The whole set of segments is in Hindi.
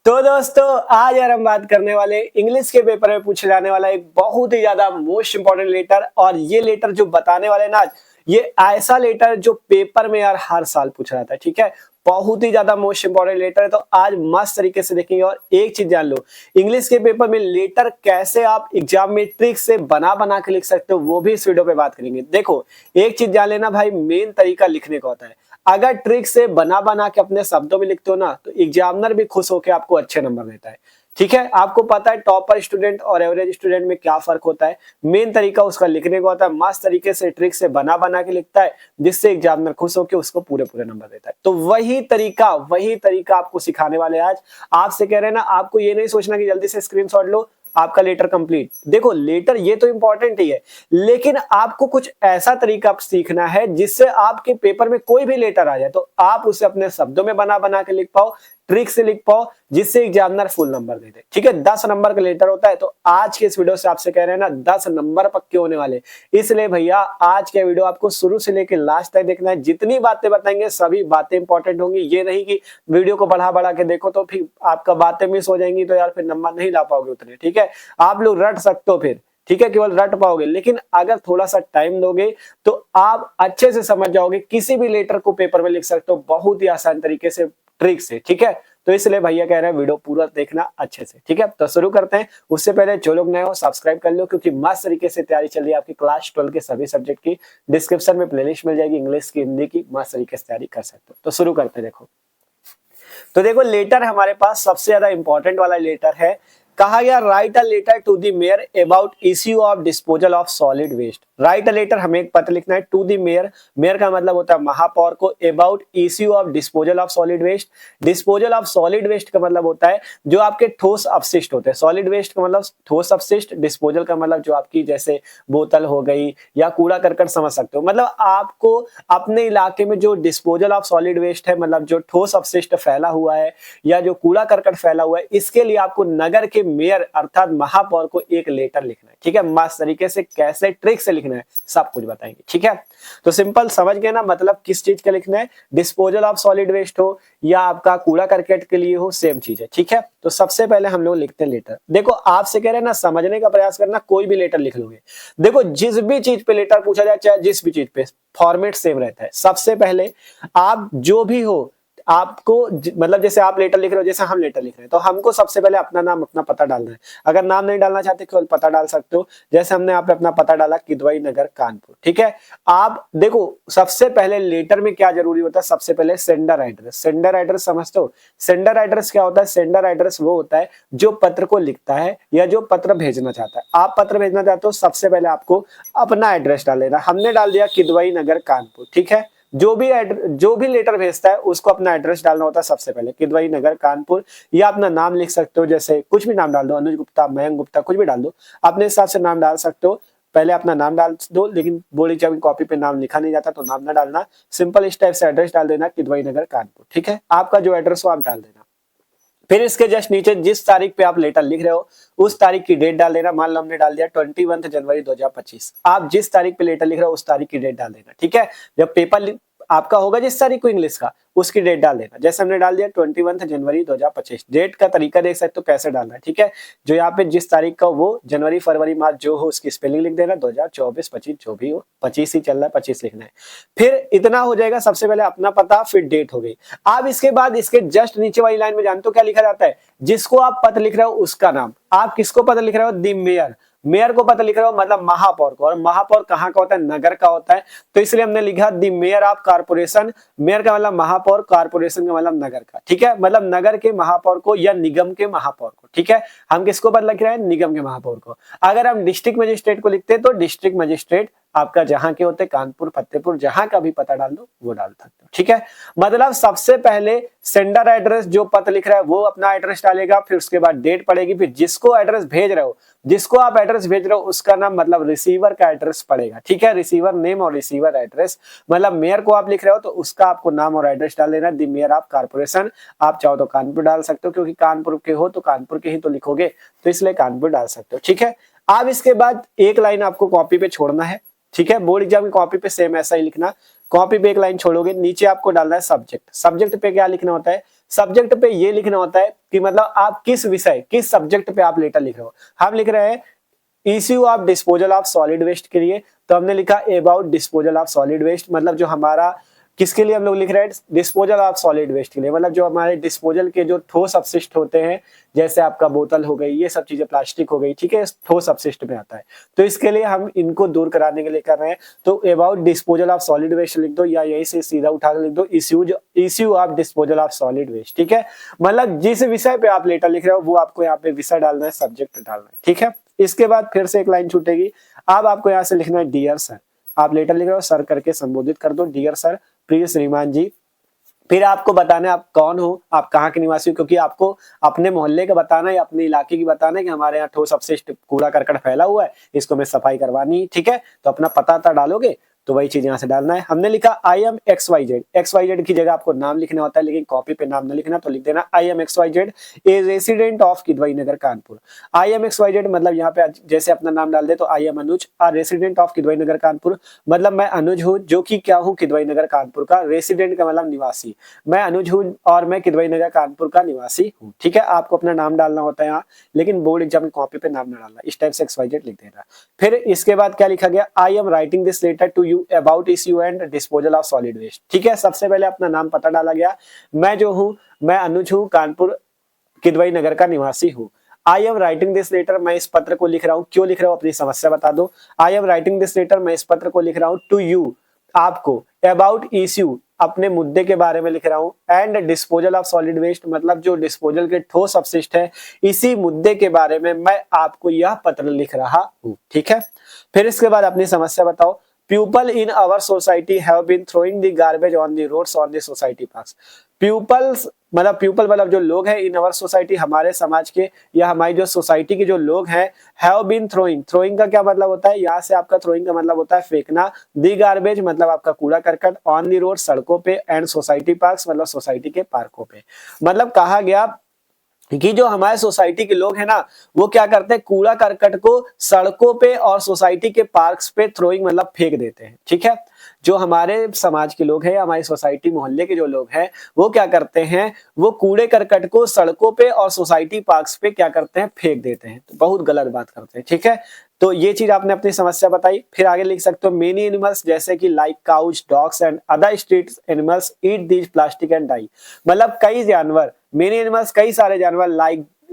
तो दोस्तों आज यार हम बात करने वाले इंग्लिश के पेपर में पूछे जाने वाला एक बहुत ही ज्यादा मोस्ट इंपॉर्टेंट लेटर। और ये लेटर जो बताने वाले ना आज, ये ऐसा लेटर जो पेपर में यार हर साल पूछा जाता है। ठीक है, बहुत ही ज्यादा मोस्ट इंपॉर्टेंट लेटर है। तो आज मस्त तरीके से देखेंगे। और एक चीज जान लो, इंग्लिश के पेपर में लेटर कैसे आप एग्जाम में ट्रिक से बना बना के लिख सकते हो, वो भी इस वीडियो पे बात करेंगे। देखो एक चीज जान लेना भाई, मेन तरीका लिखने का होता है। अगर ट्रिक से बना बना के अपने शब्दों में लिखते हो ना, तो एग्जामिनर भी खुश होकर आपको अच्छे नंबर देता है। ठीक है, आपको पता है टॉपर स्टूडेंट और एवरेज स्टूडेंट में क्या फर्क होता है। मेन तरीका उसका लिखने का होता है, मस्त तरीके से ट्रिक से बना बना के लिखता है, जिससे एग्जामिनर खुश होकर उसको पूरे पूरे नंबर देता है। तो वही तरीका आपको सिखाने वाले आज। आपसे कह रहे हैं ना, आपको ये नहीं सोचना कि जल्दी से स्क्रीनशॉट लो आपका लेटर कंप्लीट। देखो लेटर ये तो इंपॉर्टेंट ही है, लेकिन आपको कुछ ऐसा तरीका सीखना है जिससे आपके पेपर में कोई भी लेटर आ जाए तो आप उसे अपने शब्दों में बना बना के लिख पाओ, ट्रिक से लिख पाओ, जिससे एग्जामिनर फुल नंबर दे दे। ठीक है, 10 नंबर का लेटर होता है। तो आज के इस वीडियो से आपसे कह रहे हैं ना, 10 नंबर पक्के होने वाले। इसलिए भैया आज के वीडियो आपको शुरू से लेकर लास्ट तक देखना है। जितनी बातें बताएंगे सभी बातें इंपॉर्टेंट होंगी। ये नहीं कि वीडियो को बढ़ा बढ़ा के देखो तो फिर आपका बातें मिस हो जाएंगी, तो यार फिर नंबर नहीं ला पाओगे उतने। ठीक है, आप लोग रट सकते हो फिर, ठीक है, केवल रट पाओगे, लेकिन अगर थोड़ा सा टाइम दोगे तो आप अच्छे से समझ जाओगे। किसी भी लेटर को पेपर में लिख सकते हो बहुत ही आसान तरीके से, ट्रिक से। ठीक है, तो इसलिए भैया कह रहे हैं वीडियो पूरा देखना अच्छे से। ठीक है, तो शुरू करते हैं। उससे पहले जो लोग नए हो सब्सक्राइब कर लो, क्योंकि मस्त तरीके से तैयारी चल रही है आपकी क्लास 12 के सभी सब्जेक्ट की। डिस्क्रिप्शन में प्लेलिस्ट मिल जाएगी, इंग्लिश की, हिंदी की, मस्त तरीके से तैयारी कर सकते हो। तो शुरू करते हैं। देखो लेटर हमारे पास सबसे ज्यादा इंपॉर्टेंट वाला लेटर है। कहा गया write a letter to the mayor about issue of disposal of solid waste. Write a letter, हमें एक पत्र लिखना है टू द मेयर। मेयर का मतलब होता है महापौर को। About issue of disposal of solid waste. Disposal of solid waste का मतलब होता है जो आपके ठोस अपशिष्ट होते हैं। सॉलिड वेस्ट का मतलब ठोस अपशिष्ट, डिस्पोजल का मतलब जो आपकी जैसे बोतल हो गई या कूड़ा करकट समझ सकते हो। मतलब आपको अपने इलाके में जो डिस्पोजल ऑफ सॉलिड वेस्ट है, मतलब जो ठोस अपशिष्ट फैला हुआ है या जो कूड़ा करकट फैला हुआ है, इसके लिए आपको नगर के मेयर अर्थात महापौर को एक लेटर लिखना है। ठीक है, मस्त तरीके से कैसे ट्रिक से लिखना है सब कुछ बताएंगे। ठीक है, तो सिंपल समझ गए ना, मतलब किस चीज का लिखना है, डिस्पोजल ऑफ सॉलिड वेस्ट हो या आपका कूड़ा करकट के लिए हो, सेम चीज है। ठीक है, तो सबसे पहले हम लोग लिखते हैं लेटर। देखो आपसे कह रहे हैं ना, समझने का प्रयास करना, कोई भी लेटर लिख लोगे। देखो जिस भी चीज पे लेटर पूछा जाए, चाहे जिस भी चीज पे, फॉर्मेट सेम रहता है। सबसे पहले आप जो भी हो, आपको मतलब जैसे आप लेटर लिख रहे हो, जैसे हम लेटर लिख रहे हैं, तो हमको सबसे पहले अपना नाम अपना पता डालना है। अगर नाम नहीं डालना चाहते केवल पता डाल सकते हो। जैसे हमने यहाँ पे अपना पता डाला किदवई नगर कानपुर। ठीक है, आप देखो सबसे पहले लेटर में क्या जरूरी होता है, सबसे पहले सेंडर एड्रेस। सेंडर एड्रेस समझते हो? सेंडर एड्रेस क्या होता है? सेंडर एड्रेस वो होता है जो पत्र को लिखता है या जो पत्र भेजना चाहता है। आप पत्र भेजना चाहते हो, सबसे पहले आपको अपना एड्रेस डाल देना। हमने डाल दिया किदवई नगर कानपुर। ठीक है, जो भी लेटर भेजता है उसको अपना एड्रेस डालना होता है सबसे पहले, किदवई नगर कानपुर। या अपना नाम लिख सकते हो, जैसे कुछ भी नाम डाल दो, अनुज गुप्ता, मयंक गुप्ता, कुछ भी डाल दो, अपने हिसाब से नाम डाल सकते हो। पहले अपना नाम डाल दो, लेकिन बोर्ड एग्जाम की कॉपी पे नाम लिखा नहीं जाता तो नाम ना डालना। सिंपल इस टाइप से एड्रेस डाल देना, किदवई नगर कानपुर। ठीक है, आपका जो एड्रेस हो आप डाल देना। फिर इसके जस्ट नीचे जिस तारीख पे आप लेटर लिख रहे हो उस तारीख की डेट डाल देना। मान लो हमने डाल दिया 21 जनवरी 2025। आप जिस तारीख पे लेटर लिख रहे हो उस तारीख की डेट डाल देना। ठीक है, जब पेपर आपका होगा जिस तारीख को इंग्लिश का, उसकी डेट डाल देना। जैसे हमने डाल दिया 21 जनवरी 2025। डेट का तरीका देख सकते हो कैसे डालना है। ठीक है, जो यहाँ पे जिस तारीख का वो जनवरी फरवरी मार्च जो हो उसकी स्पेलिंग लिख देना। 2024 25 जो भी हो, 25 ही चल रहा है, 25 लिखना है। फिर इतना हो जाएगा, सबसे पहले अपना पता, फिर डेट हो गई। अब इसके बाद इसके जस्ट नीचे वाली लाइन में जानते हो क्या लिखा जाता है? जिसको आप पत्र लिख रहे हो उसका नाम। आप किसको पत्र लिख रहे हो? दी मेयर। मेयर को पत्र लिख रहे हो मतलब महापौर को। और महापौर कहाँ का होता है? नगर का होता है। तो इसलिए हमने लिखा दी मेयर ऑफ कारपोरेशन। मेयर का मतलब महापौर, कारपोरेशन का मतलब नगर का। ठीक है, मतलब नगर के महापौर को या निगम के महापौर को। ठीक है, हम किसको पत्र लिख रहे हैं? निगम के महापौर को। अगर हम डिस्ट्रिक्ट मजिस्ट्रेट को लिखते हैं तो डिस्ट्रिक्ट मजिस्ट्रेट आपका जहां के होते, कानपुर, फतेहपुर, जहां का भी पता डाल दो वो डाल सकते हो। ठीक है, मतलब सबसे पहले सेंडर एड्रेस, जो पत्र लिख रहा है वो अपना एड्रेस डालेगा, फिर उसके बाद डेट पड़ेगी, फिर जिसको एड्रेस भेज रहे हो, जिसको आप एड्रेस भेज रहे हो उसका नाम, मतलब रिसीवर का एड्रेस पड़ेगा। ठीक है, रिसीवर नेम और रिसीवर एड्रेस। मतलब मेयर को आप लिख रहे हो तो उसका आपको नाम और एड्रेस डाल देना, दी मेयर ऑफ कारपोरेशन। आप चाहो तो कानपुर डाल सकते हो, क्योंकि कानपुर के हो तो कानपुर के ही तो लिखोगे, तो इसलिए कानपुर डाल सकते हो। ठीक है, अब इसके बाद एक लाइन आपको कॉपी पे छोड़ना है। ठीक है, बोर्ड एग्जाम की कॉपी पे सेम ऐसा ही लिखना, कॉपी पे एक लाइन छोड़ोगे, नीचे आपको डालना है सब्जेक्ट। सब्जेक्ट पे क्या लिखना होता है, सब्जेक्ट पे ये लिखना होता है कि मतलब आप किस विषय, किस सब्जेक्ट पे आप लेटर लिख रहे हो। हम लिख रहे हैं issue of disposal of solid waste के लिए, तो हमने लिखा about disposal of solid waste, मतलब जो हमारा किसके लिए हम लोग लिख रहे हैं, डिस्पोजल ऑफ सॉलिड वेस्ट के लिए, मतलब जो हमारे डिस्पोजल के जो ठोस अपशिष्ट होते हैं, जैसे आपका बोतल हो गई, ये सब चीजें, प्लास्टिक हो गई, ठीक है, ठोस अपशिष्ट में आता है, तो इसके लिए हम इनको दूर कराने के लिए कर रहे हैं। तो about disposal of solid waste लिख दो, या यही से सीधा उठा लिख दो issue of disposal of solid waste, ठीक है। मतलब जिस विषय पे आप लेटर लिख रहे हो वो आपको यहाँ पे विषय डालना है, सब्जेक्ट डालना है, ठीक है। इसके बाद फिर से एक लाइन छूटेगी, अब आपको यहाँ से लिखना है डियर सर। आप लेटर लिख रहे हो, सर करके संबोधित कर दो, डियर सर, प्रिय श्रीमान जी। फिर आपको बताना है आप कौन हो, आप कहाँ के निवासी हो, क्योंकि आपको अपने मोहल्ले का बताना है, अपने इलाके की बताना है कि हमारे यहाँ ठोस अपशिष्ट कूड़ा करकट फैला हुआ है, इसको हमें सफाई करवानी है, ठीक है। तो अपना पता डालोगे, तो वही चीज यहाँ से डालना है। हमने लिखा आई एम XYZ, XYZ की जगह आपको नाम लिखना होता है, लेकिन कॉपी पे नाम न लिखना, तो लिख देना आई am XYZ A resident of Kidwai Nagar Kanpur. I am XYZ मतलब यहाँ पे जैसे अपना नाम डाल दे, तो I am Anuj are resident of Kidwai Nagar Kanpur, मतलब मैं अनुज हूँ जो कि क्या हूँ, किदवई नगर कानपुर का। रेसिडेंट का मतलब निवासी, मैं अनुज हूँ और मैं किदवई नगर कानपुर का निवासी हूँ, ठीक है। आपको अपना नाम डालना होता है यहाँ, लेकिन बोर्ड एग्जाम में कॉपी पे नाम न डालना, इस टाइप से XYZ लिख देना। फिर इसके बाद क्या लिखा गया, I am writing this letter to about issue and disposal of solid waste, ठीक है। सबसे पहले अपना नाम पता डाला गया, मैं जो हूं, मैं अनुज हूं, कानपुर किदवई नगर का निवासी हूं। I am writing this letter, मैं इस पत्र को लिख रहा हूं, क्यों लिख रहा हूं, अपनी समस्या बता दो। I am writing this letter, मैं इस पत्र को लिख रहा हूं, टू यू, आपको, अबाउट इश्यू, अपने मुद्दे के बारे में लिख रहा हूं, and disposal of solid waste, मतलब जो डिस्पोजल के ठोस अपशिष्ट है, इसी मुद्दे के बारे में मैं आपको यह पत्र लिख रहा हूं, ठीक है। फिर इसके बाद अपनी समस्या बताओ। People in our society have been throwing the garbage on the roads on the society parks. Pupils मतलब जो लोग हैं इन अवर सोसाइटी, हमारे समाज के या हमारी जो सोसाइटी के जो लोग हैं, हैव बीन थ्रोइंग का क्या मतलब होता है, यहाँ से आपका थ्रोइंग का मतलब होता है फेंकना, दी गार्बेज मतलब आपका कूड़ा करकट, ऑन दी रोड सड़कों पे, एंड सोसाइटी पार्क्स मतलब सोसाइटी के पार्कों पे। मतलब कहा गया कि जो हमारे सोसाइटी के लोग हैं ना, वो क्या करते हैं, कूड़ा करकट को सड़कों पे और सोसाइटी के पार्क्स पे थ्रोइंग मतलब फेंक देते हैं, ठीक है। जो हमारे समाज के लोग हैं, हमारी सोसाइटी मोहल्ले के जो लोग हैं, वो क्या करते हैं, वो कूड़े करकट को सड़कों पे और सोसाइटी पार्क्स पे क्या करते हैं, फेंक देते हैं, तो बहुत गलत बात करते हैं, ठीक है। तो ये चीज आपने अपनी समस्या बताई। फिर आगे लिख सकते हो, मेनी एनिमल्स जैसे कि like cows, dogs and other street animals eat these plastic and die, मतलब कई जानवर, मेनी एनिमल्स कई सारे जानवर,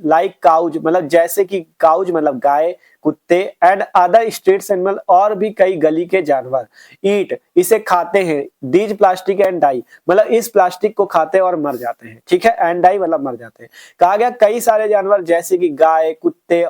लाइक काउज मतलब जैसे कि काउज मतलब गाय, कुत्ते, एंड अदर स्ट्रीट एनिमल और भी कई गली के जानवर, ईट इसे खाते हैं, दीज प्लास्टिक एंड डाई मतलब इस प्लास्टिक को खाते हैं और मर जाते हैं, ठीक है। एंड डाई मतलब मर जाते हैं। कहा गया कई सारे जानवर जैसे कि गाय, कुत्ते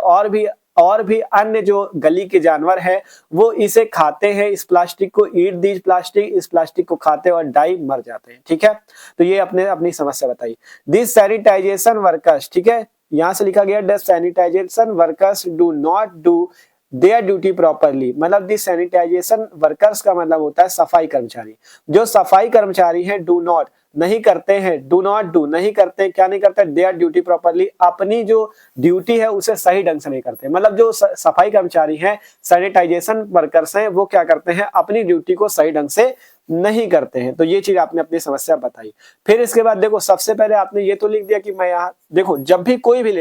और भी अन्य जो गली के जानवर हैं, वो इसे खाते हैं, इस प्लास्टिक को, ईट दीज प्लास्टिक, इस प्लास्टिक को खाते हैं और डाई मर जाते हैं, ठीक है। तो ये अपनी समस्या बताई। दिस सैनिटाइजेशन वर्कर्स, ठीक है, यहां से लिखा गया the sanitization workers do not do their duty properly, मतलब दिस सैनिटाइजेशन वर्कर्स का मतलब होता है सफाई कर्मचारी। जो सफाई कर्मचारी हैं, डू नॉट नहीं करते हैं, डू नॉट डू नहीं करते, क्या नहीं करते, देयर ड्यूटी प्रॉपरली, अपनी जो ड्यूटी है उसे सही ढंग से नहीं करते। मतलब जो सफाई कर्मचारी हैं, सैनिटाइजेशन वर्कर्स हैं, वो क्या करते हैं, अपनी ड्यूटी को सही ढंग से नहीं करते हैं। तो ये चीज आपने अपनी समस्या बताई। फिर इसके बाद देखो, सबसे पहले आपने ये तो लिख दिया कि मैं यहाँ, देखो जब भी कोई भी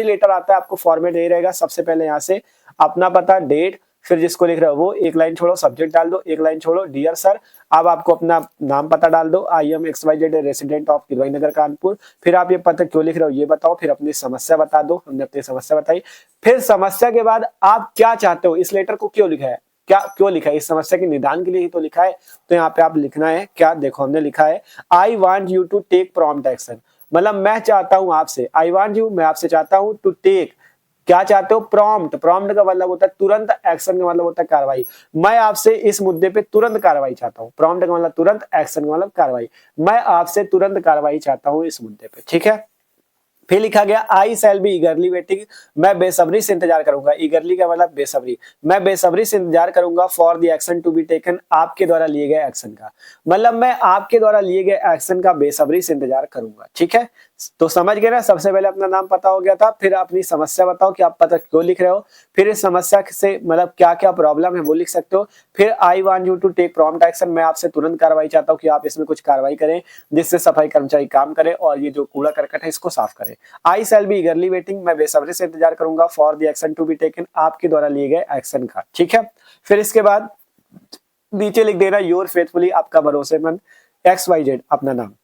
लेटर आता है, आपको फॉर्मेट यही रहेगा, सबसे पहले यहाँ से अपना पता, डेट, फिर जिसको लिख रहे हो वो एक लाइन छोड़ो, सब्जेक्ट डाल दो, एक लाइन छोड़ो, डियर सर। अब आपको अपना नाम पता डाल दो, I am XYZ resident of Kidwai Nagar Kanpur. फिर आप ये पत्र क्यों लिख रहे हो ये बताओ, फिर अपनी समस्या बता दो, हमने अपनी समस्या बताई। फिर समस्या के बाद आप क्या चाहते हो, इस लेटर को क्यों लिखा है, क्यों लिखा है, इस समस्या के निदान के लिए ही तो लिखा है। तो यहाँ पे आप लिखना है क्या, देखो हमने लिखा है I want you to take prompt action, मतलब मैं चाहता हूं आपसे, आई वांट यू मैं आपसे चाहता हूं, टू टेक क्या चाहते हो, प्रॉम्प्ट का मतलब होता है तुरंत, एक्शन का मतलब होता है कार्रवाई। मैं आपसे इस मुद्दे पे तुरंत कार्रवाई चाहता हूं, प्रॉम्प्ट का मतलब तुरंत, एक्शन का मतलब कार्रवाई, मैं आपसे तुरंत कार्रवाई चाहता हूं इस मुद्दे पे, ठीक है। फिर लिखा गया आई शैल बी ईगरली वेटिंग, मैं बेसब्री से इंतजार करूंगा, ईगरली का मतलब बेसब्री, मैं बेसब्री से इंतजार करूंगा, for the action to be taken, आपके द्वारा लिए गए एक्शन का, मतलब मैं आपके द्वारा लिए गए एक्शन का बेसब्री से इंतजार करूंगा, ठीक है। तो समझ गए ना, सबसे पहले अपना नाम पता हो गया था, फिर अपनी समस्या बताओ कि आप पत्र क्यों लिख रहे हो, फिर इस समस्या से मतलब क्या क्या प्रॉब्लम है वो लिख सकते हो, फिर I want you to take prompt action, मैं आपसे तुरंत कार्रवाई चाहता हूँ कि आप इसमें कुछ कार्रवाई करें जिससे सफाई कर्मचारी काम करे और ये जो कूड़ा करकट है इसको साफ करे। आई शैल बी ईगरली वेटिंग, मैं बेसब्री से इंतजार करूंगा for the action to be taken, आपके द्वारा लिए गए एक्शन का। ठीक है, फिर इसके बाद नीचे लिख देना योर फेथफुली, आपका भरोसेमंद XYZ अपना नाम।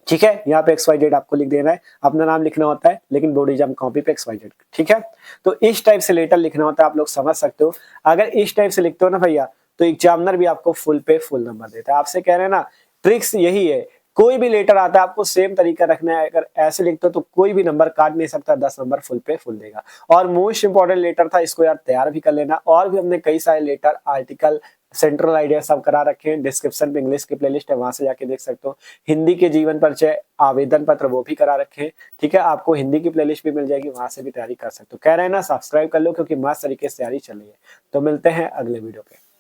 ठीक है, यहाँ पे XYZ आपको लिख देना है, अपना नाम लिखना होता है लेकिन बोर्ड एग्जाम कॉपी पे XYZ। ठीक है, तो इस टाइप से लेटर लिखना होता है, आप लोग समझ सकते हो। अगर इस टाइप से लिखते हो ना भैया तो एग्जामिनर भी आपको फुल पे फुल नंबर देता है। आपसे कह रहे हैं ना, ट्रिक्स यही है, कोई भी लेटर आता है आपको सेम तरीका रखना है, अगर ऐसे लिखते हो तो कोई भी नंबर काट नहीं सकता, 10 नंबर फुल पे फुल देगा। और मोस्ट इंपॉर्टेंट लेटर था, इसको यार तैयार भी कर लेना। और भी हमने कई सारे लेटर, आर्टिकल, सेंट्रल आइडिया सब करा रखे हैं, डिस्क्रिप्शन पे इंग्लिश की प्लेलिस्ट है, वहां से जाके देख सकते हो। हिंदी के जीवन परिचय, आवेदन पत्र वो भी करा रखे हैं। ठीक है, आपको हिंदी की प्लेलिस्ट भी मिल जाएगी, वहां से भी तैयारी कर सकते हो। कह रहे हैं ना, सब्सक्राइब कर लो क्योंकि मस्त तरीके से तैयारी चल रही है। तो मिलते हैं अगले वीडियो पे।